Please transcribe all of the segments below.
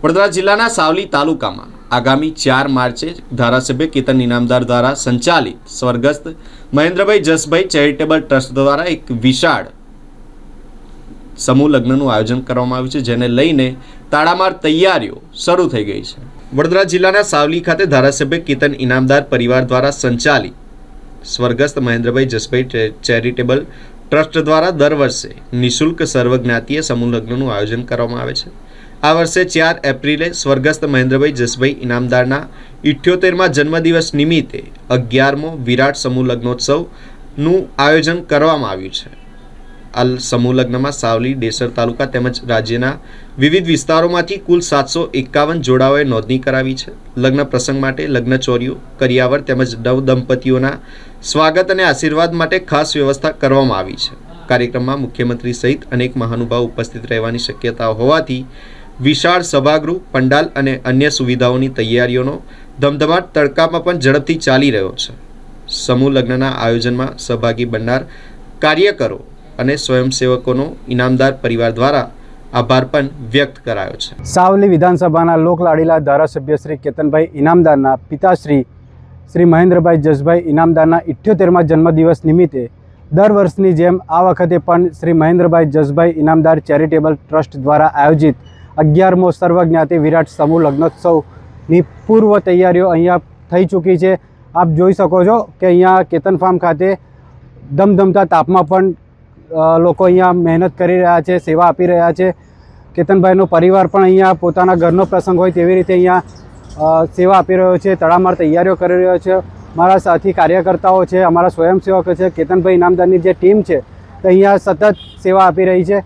વડોદરા જિલ્લાના સાવલી તાલુકામાં આગામી 4 માર્ચે ધારાસભ્ય કેતન ઇનામદાર દ્વારા સંચાલિત સ્વર્ગસ્થ મહેન્દ્રભાઈ જસભાઈ ચેરિટેબલ ટ્રસ્ટ દ્વારા એક વિશાળ સમૂહ લગ્નનું આયોજન કરવામાં આવ્યું છે, જેને લઈને તાળામાર તૈયારીઓ શરૂ થઈ ગઈ છે। વડોદરા જિલ્લાના સાવલી ખાતે ધારાસભ્ય કેતન ઇનામદાર પરિવાર દ્વારા સંચાલિત સ્વર્ગસ્થ મહેન્દ્રભાઈ જસભાઈ ચેરિટેબલ ટ્રસ્ટ દ્વારા દર વર્ષે નિઃશુલ્ક સર્વજ્ઞાતીય સમૂહ લગ્નનું આયોજન કરવામાં આવે છે। આ વર્ષે 4 એપ્રિલે સ્વર્ગસ્થ મહેન્દ્રભાઈ જસભાઈ ઇનામદારના 78મા જન્મદિવસ નિમિત્તે 11મો વિરાટ સમૂહ લગ્નોત્સવનું આયોજન કરવામાં આવ્યું છે। આ સમૂહ લગ્નમાં સાવલી, ડેસર તાલુકા તેમજ રાજ્યના વિવિધ વિસ્તારોમાંથી કુલ 751 જોડાઓએ નોંધણી કરાવી છે। લગ્ન પ્રસંગ માટે લગ્નચોરીઓ, કરિયાવર તેમજ નવ દંપતીઓના સ્વાગત અને આશીર્વાદ માટે ખાસ વ્યવસ્થા કરવામાં આવી છે। કાર્યક્રમમાં મુખ્યમંત્રી સહિત અનેક મહાનુભાવો ઉપસ્થિત રહેવાની શક્યતા હોવાથી વિશાળ સભાગૃહ, પંડાલ અને અન્ય સુવિધાઓની તૈયારીઓનો ધમધમાટ તડકામાં પણ ઝડપથી ચાલી રહ્યો છે। સમૂહ લગ્નના આયોજનમાં સહભાગી બનનાર કાર્યકરો અને સ્વયંસેવકોનો ઇનામદાર પરિવાર દ્વારા આભાર પણ વ્યક્ત કરાયો છે। સાવલી વિધાનસભાના લોકલાડીલા ધારાસભ્ય શ્રી કેતનભાઈ ઇનામદારના પિતાશ્રી શ્રી મહેન્દ્રભાઈ જસભાઈ ઇનામદારના 78મા જન્મદિવસ નિમિત્તે દર વર્ષની જેમ આ વખતે પણ શ્રી મહેન્દ્રભાઈ જસભાઈ ઇનામદાર ચેરિટેબલ ટ્રસ્ટ દ્વારા આયોજિત 11મો સર્વજ્ઞાતી વિરાટ સમૂહ લગ્નોત્સવની પૂર્વ તૈયારીઓ અહીંયા થઈ ચૂકી છે। આપ જોઈ શકો છો કે અહીંયા કેતન ફાર્મ ખાતે ધમધમતા તાપમાં પણ લોકો અહીંયા મહેનત કરી રહ્યા છે, સેવા આપી રહ્યા છે। કેતનભાઈનો પરિવાર પણ અહીંયા પોતાના ઘરનો પ્રસંગ હોય તેવી રીતે અહીંયા સેવા આપી રહ્યો છે, તડામાર તૈયારીઓ કરી રહ્યો છે। મારા સાથી કાર્યકર્તાઓ છે, અમારા સ્વયંસેવકો છે, કેતનભાઈ ઇનામદારની જે ટીમ છે તે અહીંયા સતત સેવા આપી રહી છે।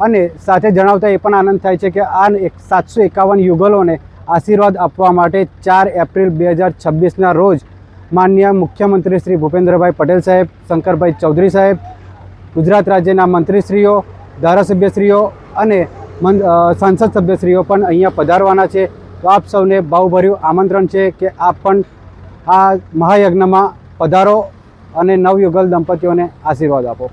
અને સાથે જણાવતા એ પણ આનંદ થાય છે કે આ 751 યુગલોને આશીર્વાદ આપવા માટે 4 એપ્રિલ 2026ના રોજ માનનીય મુખ્યમંત્રી શ્રી ભૂપેન્દ્રભાઈ પટેલ સાહેબ, શંકરભાઈ ચૌધરી સાહેબ, ગુજરાત રાજ્યના મંત્રીશ્રીઓ, ધારાસભ્યશ્રીઓ અને સાંસદ સભ્યશ્રીઓ પણ અહીંયા પધારવાના છે। તો આપ સૌને ભાવભર્યું આમંત્રણ છે કે આપ પણ આ મહાયજ્ઞમાં પધારો અને નવયુગલ દંપતીઓને આશીર્વાદ આપો।